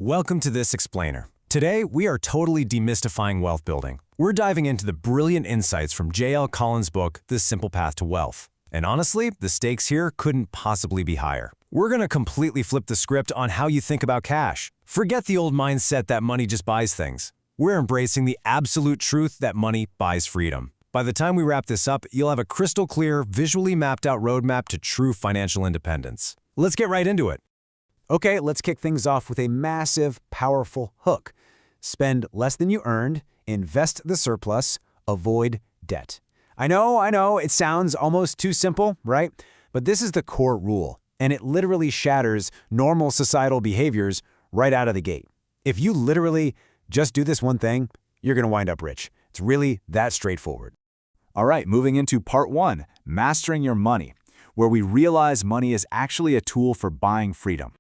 Welcome to this explainer. Today, we are totally demystifying wealth building. We're diving into the brilliant insights from J.L. Collins' book, The Simple Path to Wealth. And honestly, the stakes here couldn't possibly be higher. We're going to completely flip the script on how you think about cash. Forget the old mindset that money just buys things. We're embracing the absolute truth that money buys freedom. By the time we wrap this up, you'll have a crystal clear, visually mapped out roadmap to true financial independence. Let's get right into it. Okay, let's kick things off with a massive, powerful hook. Spend less than you earned, invest the surplus, avoid debt. I know, it sounds almost too simple, right? But this is the core rule, and it literally shatters normal societal behaviors right out of the gate. If you literally just do this one thing, you're going to wind up rich. It's really that straightforward. All right, moving into part 1, mastering your money, where we realize money is actually a tool for buying freedom.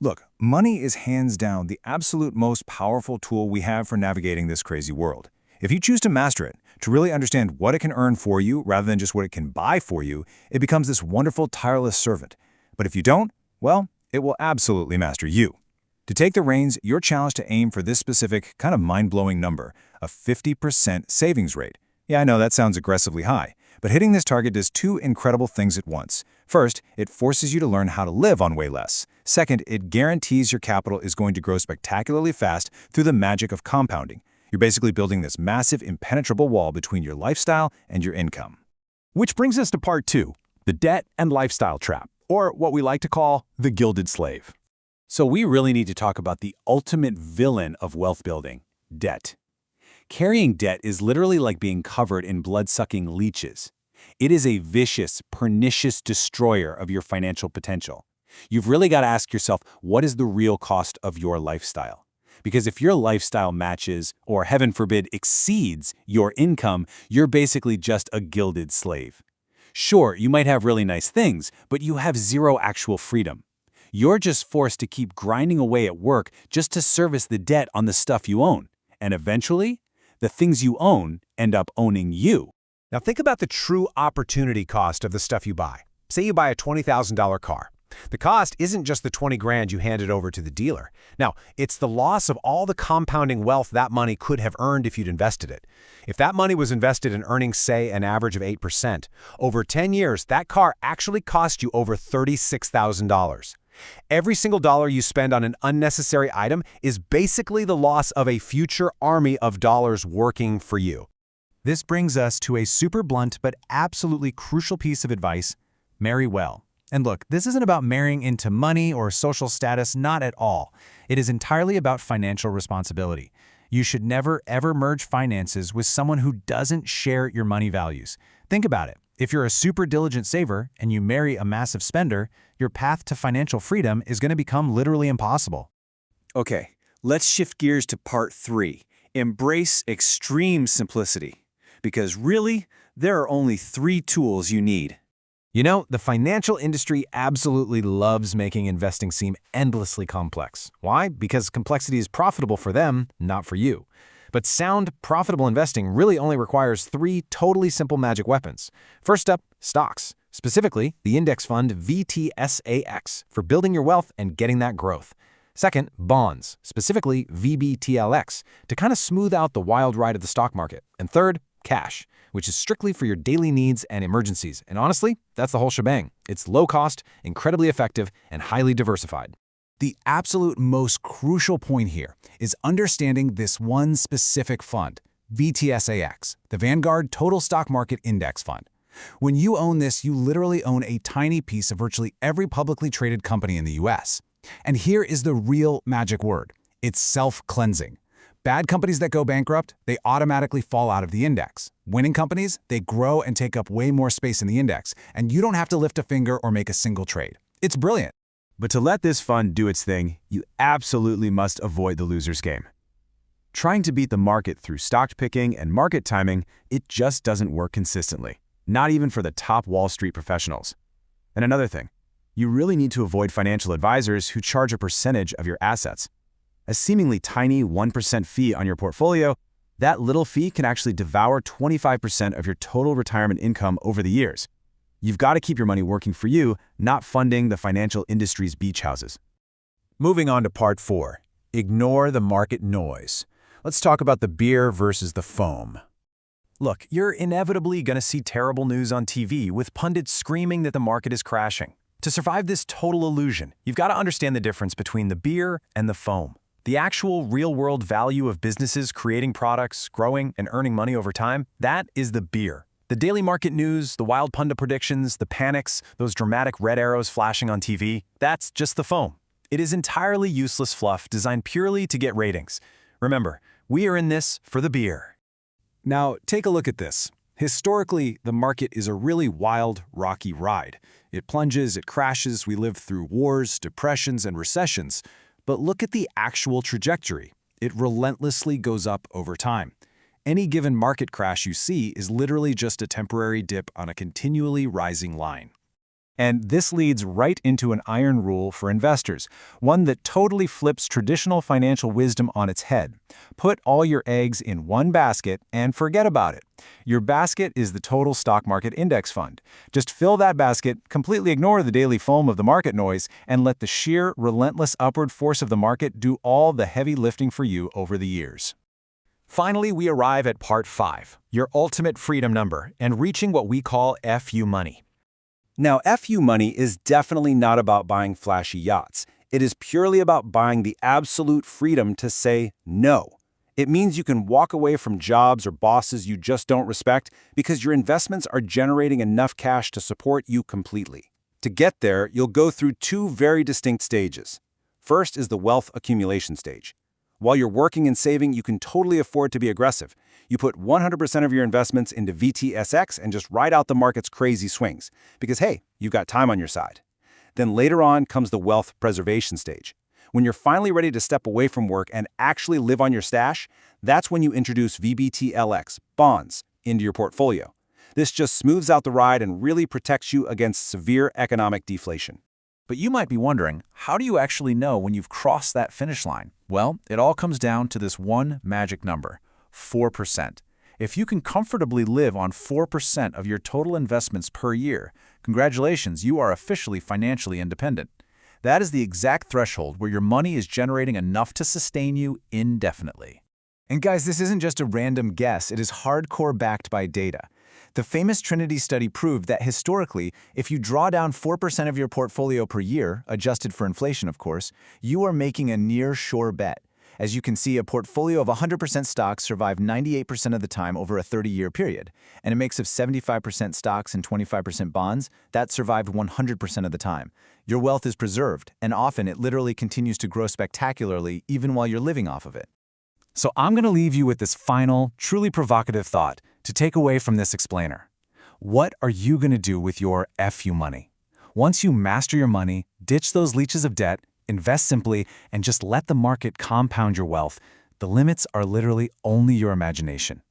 Look, money is hands down the absolute most powerful tool we have for navigating this crazy world. If you choose to master it, to really understand what it can earn for you rather than just what it can buy for you, it becomes this wonderful, tireless servant. But if you don't, well, it will absolutely master you. To take the reins, you're challenged to aim for this specific, kind of mind-blowing number, a 50% savings rate. Yeah, I know that sounds aggressively high, but hitting this target does two incredible things at once. First, it forces you to learn how to live on way less. Second, it guarantees your capital is going to grow spectacularly fast through the magic of compounding. You're basically building this massive, impenetrable wall between your lifestyle and your income. Which brings us to part 2, the debt and lifestyle trap, or what we like to call the gilded slave. So we really need to talk about the ultimate villain of wealth building, debt. Carrying debt is literally like being covered in blood-sucking leeches. It is a vicious, pernicious destroyer of your financial potential. You've really got to ask yourself, what is the real cost of your lifestyle? Because if your lifestyle matches, or heaven forbid, exceeds your income, you're basically just a gilded slave. Sure, you might have really nice things, but you have zero actual freedom. You're just forced to keep grinding away at work just to service the debt on the stuff you own. And eventually, the things you own end up owning you. Now think about the true opportunity cost of the stuff you buy. Say you buy a $20,000 car. The cost isn't just the 20 grand you handed over to the dealer. Now, it's the loss of all the compounding wealth that money could have earned if you'd invested it. If that money was invested in earning, say, an average of 8%, over 10 years, that car actually cost you over $36,000. Every single dollar you spend on an unnecessary item is basically the loss of a future army of dollars working for you. This brings us to a super blunt but absolutely crucial piece of advice: marry well. And look, this isn't about marrying into money or social status, not at all. It is entirely about financial responsibility. You should never, ever merge finances with someone who doesn't share your money values. Think about it. If you're a super diligent saver and you marry a massive spender, your path to financial freedom is going to become literally impossible. Okay, let's shift gears to part 3. Embrace extreme simplicity. Because really, there are only 3 tools you need. You know, the financial industry absolutely loves making investing seem endlessly complex. Why? Because complexity is profitable for them, not for you. But sound, profitable investing really only requires 3 totally simple magic weapons. First up, stocks. Specifically, the index fund VTSAX for building your wealth and getting that growth. Second, bonds, specifically VBTLX, to kind of smooth out the wild ride of the stock market. And third, cash, which is strictly for your daily needs and emergencies. And honestly, that's the whole shebang. It's low cost, incredibly effective, and highly diversified. The absolute most crucial point here is understanding this one specific fund, VTSAX, the Vanguard Total Stock Market Index Fund. When you own this, you literally own a tiny piece of virtually every publicly traded company in the US. And here is the real magic word. It's self-cleansing. Bad companies that go bankrupt, they automatically fall out of the index. Winning companies, they grow and take up way more space in the index, and you don't have to lift a finger or make a single trade. It's brilliant. But to let this fund do its thing, you absolutely must avoid the loser's game. Trying to beat the market through stock picking and market timing, it just doesn't work consistently, not even for the top Wall Street professionals. And another thing, you really need to avoid financial advisors who charge a percentage of your assets. A seemingly tiny 1% fee on your portfolio, that little fee can actually devour 25% of your total retirement income over the years. You've got to keep your money working for you, not funding the financial industry's beach houses. Moving on to part 4, Ignore the market noise. Let's talk about the beer versus the foam. Look, you're inevitably going to see terrible news on TV with pundits screaming that the market is crashing. To survive this total illusion, you've got to understand the difference between the beer and the foam. The actual real-world value of businesses creating products, growing, and earning money over time, that is the beer. The daily market news, the wild pundit predictions, the panics, those dramatic red arrows flashing on TV, that's just the foam. It is entirely useless fluff designed purely to get ratings. Remember, we are in this for the beer. Now, take a look at this. Historically, the market is a really wild, rocky ride. It plunges, it crashes, we live through wars, depressions, and recessions. But look at the actual trajectory. It relentlessly goes up over time. Any given market crash you see is literally just a temporary dip on a continually rising line. And this leads right into an iron rule for investors, one that totally flips traditional financial wisdom on its head. Put all your eggs in one basket and forget about it. Your basket is the total stock market index fund. Just fill that basket, completely ignore the daily foam of the market noise, and let the sheer, relentless upward force of the market do all the heavy lifting for you over the years. Finally, we arrive at part 5, your ultimate freedom number, and reaching what we call FU money. Now, FU money is definitely not about buying flashy yachts. It is purely about buying the absolute freedom to say no. It means you can walk away from jobs or bosses you just don't respect because your investments are generating enough cash to support you completely. To get there, you'll go through 2 very distinct stages. First is the wealth accumulation stage. While you're working and saving, you can totally afford to be aggressive. You put 100% of your investments into VTSX and just ride out the market's crazy swings. Because hey, you've got time on your side. Then later on comes the wealth preservation stage. When you're finally ready to step away from work and actually live on your stash, that's when you introduce VBTLX, bonds, into your portfolio. This just smooths out the ride and really protects you against severe economic deflation. But you might be wondering, how do you actually know when you've crossed that finish line? Well, it all comes down to this one magic number, 4%. If you can comfortably live on 4% of your total investments per year, congratulations, you are officially financially independent. That is the exact threshold where your money is generating enough to sustain you indefinitely. And guys, this isn't just a random guess, it is hardcore backed by data. The famous Trinity study proved that historically, if you draw down 4% of your portfolio per year, adjusted for inflation of course, you are making a near sure bet. As you can see, a portfolio of 100% stocks survive 98% of the time over a 30-year period, and a mix of 75% stocks and 25% bonds, that survived 100% of the time. Your wealth is preserved, and often it literally continues to grow spectacularly even while you're living off of it. So I'm going to leave you with this final, truly provocative thought to take away from this explainer. What are you going to do with your FU money? Once you master your money, ditch those leeches of debt, invest simply, and just let the market compound your wealth, the limits are literally only your imagination.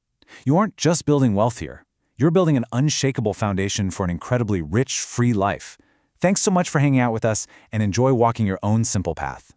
You aren't just building wealth here. You're building an unshakable foundation for an incredibly rich, free life. Thanks so much for hanging out with us, and enjoy walking your own simple path.